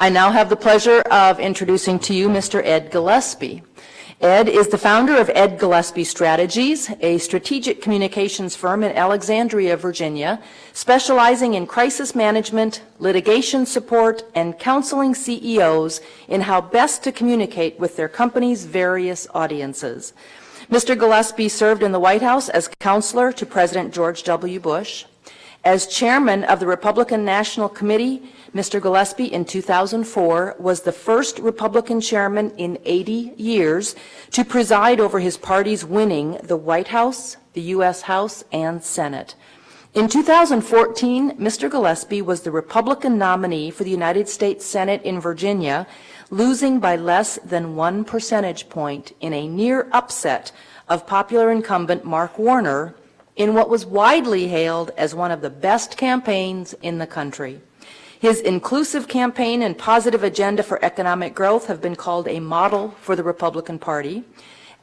I now have the pleasure of introducing to you Mr. Ed Gillespie. Ed is the founder of Ed Gillespie Strategies, a strategic communications firm in Alexandria, Virginia, specializing in crisis management, litigation support, and counseling CEOs in how best to communicate with their company's various audiences. Mr. Gillespie served in the White House as counselor to President George W. Bush. As chairman of the Republican National Committee, Mr. Gillespie in 2004 was the first Republican chairman in 80 years to preside over his party's winning the White House, the U.S. House, and Senate. In 2014, Mr. Gillespie was the Republican nominee for the United States Senate in Virginia, losing by less than 1 percentage point in a near upset of popular incumbent Mark Warner in what was widely hailed as one of the best campaigns in the country. His inclusive campaign and positive agenda for economic growth have been called a model for the Republican Party.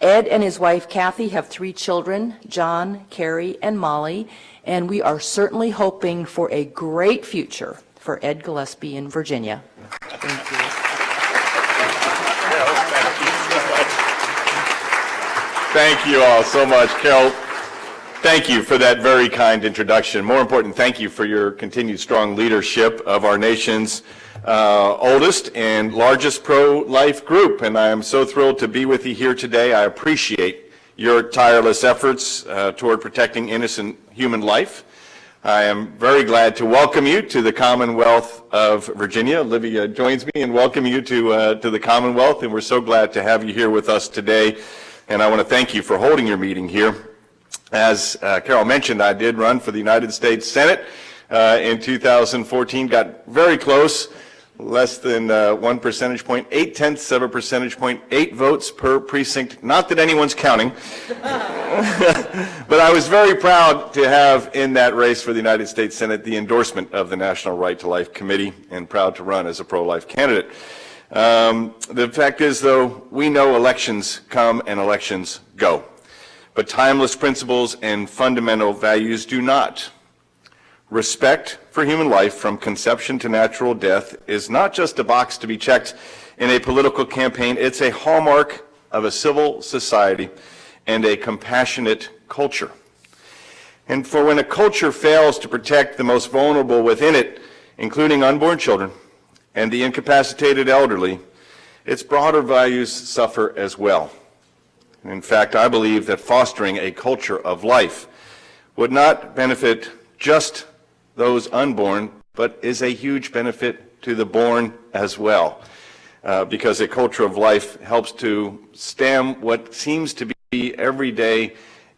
Ed and his wife Kathy have 3 children, John, Carrie, and Molly, and we are certainly hoping for a great future for Ed Gillespie in Virginia. Thank you. Thank you all so much, Carol. Thank you for that very kind introduction. More important, thank you for your continued strong leadership of our nation's oldest and largest pro-life group. And I am so thrilled to be with you here today. I appreciate your tireless efforts toward protecting innocent human life. I am very glad to welcome you to the Commonwealth of Virginia. Olivia joins me in welcoming you to the Commonwealth, and we're so glad to have you here with us today. And I want to thank you for holding your meeting here. As Carol mentioned, I did run for the United States Senate in 2014, got very close, less than 1 percentage point, 0.8 of a percentage point, 8 votes per precinct. Not that anyone's counting, but I was very proud to have in that race for the United States Senate the endorsement of the National Right to Life Committee, and proud to run as a pro-life candidate. The fact is, though, we know elections come and elections go. But timeless principles and fundamental values do not. Respect for human life from conception to natural death is not just a box to be checked in a political campaign. It's a hallmark of a civil society and a compassionate culture. And for when a culture fails to protect the most vulnerable within it, including unborn children and the incapacitated elderly, its broader values suffer as well. In fact, I believe that fostering a culture of life would not benefit just those unborn, but is a huge benefit to the born as well, because a culture of life helps to stem what seems to be every day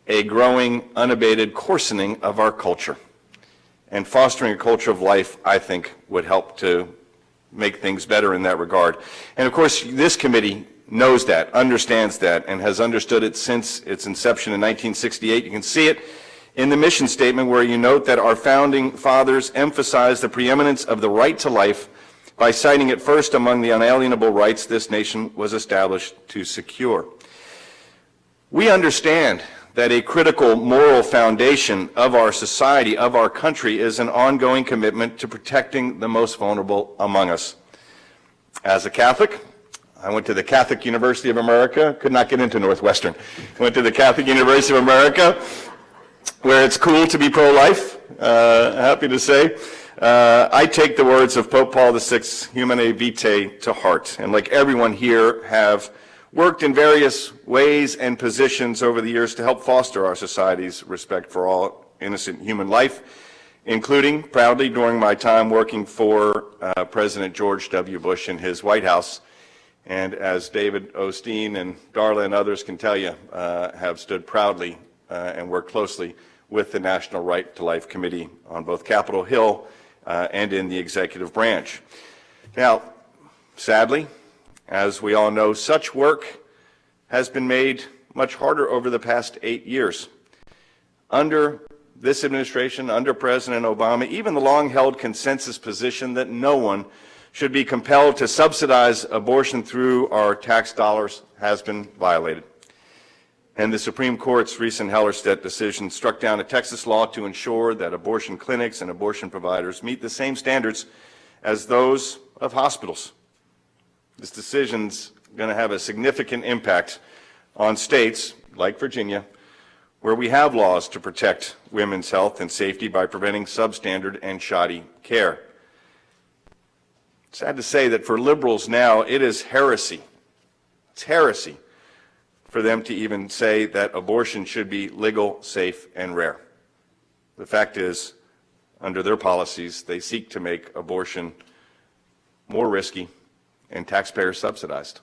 a growing, unabated coarsening of our culture. And fostering a culture of life, I think, would help to make things better in that regard. And of course, this committee knows that, understands that, and has understood it since its inception in 1968. You can see it in the mission statement, where you note that our founding fathers emphasized the preeminence of the right to life by citing it first among the unalienable rights this nation was established to secure. We understand that a critical moral foundation of our society, of our country, is an ongoing commitment to protecting the most vulnerable among us. As a Catholic, I went to the Catholic University of America, could not get into Northwestern. Went to the Catholic University of America, where it's cool to be pro-life, happy to say. I take the words of Pope Paul VI, Humanae Vitae, to heart, and like everyone here, have worked in various ways and positions over the years to help foster our society's respect for all innocent human life, including proudly during my time working for President George W. Bush in his White House. And as David Osteen and Darla and others can tell you, have stood proudly and worked closely with the National Right to Life Committee on both Capitol Hill and in the executive branch. Now, sadly, as we all know, such work has been made much harder over the past 8 years. Under this administration, under President Obama, even the long-held consensus position that no one should be compelled to subsidize abortion through our tax dollars has been violated. And the Supreme Court's recent Hellerstedt decision struck down a Texas law to ensure that abortion clinics and abortion providers meet the same standards as those of hospitals. This decision's going to have a significant impact on states like Virginia, where we have laws to protect women's health and safety by preventing substandard and shoddy care. Sad to say that for liberals now, it is heresy. It's heresy for them to even say that abortion should be legal, safe, and rare. The fact is, under their policies, they seek to make abortion more risky and taxpayer subsidized.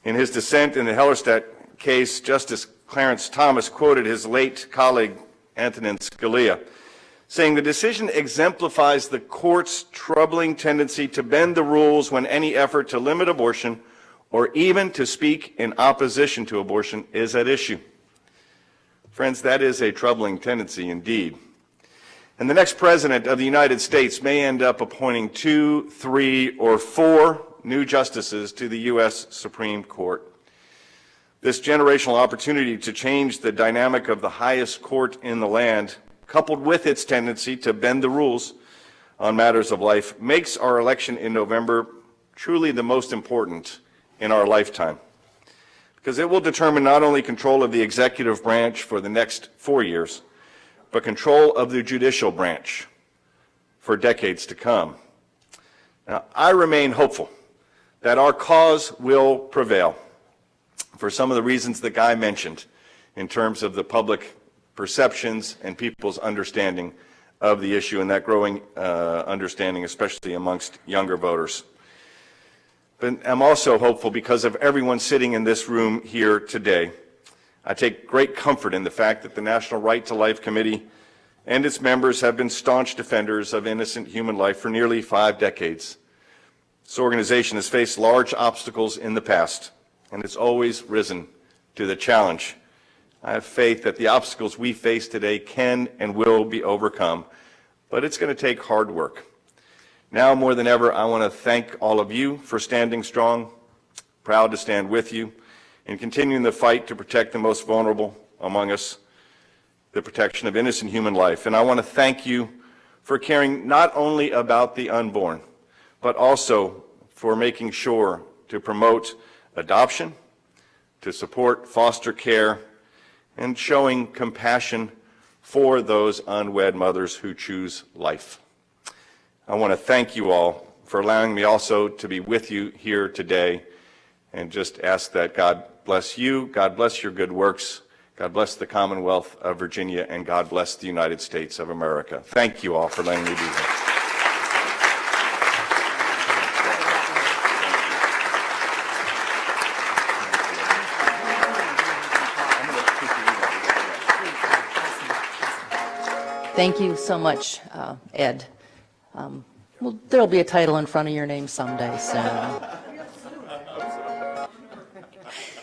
In his dissent in the Hellerstedt case, Justice Clarence Thomas quoted his late colleague Antonin Scalia, saying the decision exemplifies the court's troubling tendency to bend the rules when any effort to limit abortion or even to speak in opposition to abortion is at issue. Friends, that is a troubling tendency indeed. And the next president of the United States may end up appointing 2, 3, or 4 new justices to the U.S. Supreme Court. This generational opportunity to change the dynamic of the highest court in the land, coupled with its tendency to bend the rules on matters of life, makes our election in November truly the most important in our lifetime, because it will determine not only control of the executive branch for the next 4 years, but control of the judicial branch for decades to come. Now, I remain hopeful that our cause will prevail for some of the reasons that Guy mentioned in terms of the public perceptions and people's understanding of the issue, and that growing understanding, especially amongst younger voters. But I'm also hopeful because of everyone sitting in this room here today. I take great comfort in the fact that the National Right to Life Committee and its members have been staunch defenders of innocent human life for nearly 5 decades. This organization has faced large obstacles in the past, and it's always risen to the challenge. I have faith that the obstacles we face today can and will be overcome, but it's going to take hard work. Now more than ever, I want to thank all of you for standing strong, proud to stand with you, in continuing the fight to protect the most vulnerable among us, the protection of innocent human life. And I want to thank you for caring not only about the unborn, but also for making sure to promote adoption, to support foster care, and showing compassion for those unwed mothers who choose life. I want to thank you all for allowing me also to be with you here today, and just ask that God bless you, God bless your good works, God bless the Commonwealth of Virginia, and God bless the United States of America. Thank you all for letting me be here. Thank you so much, Ed. Well, there'll be a title in front of your name someday, so.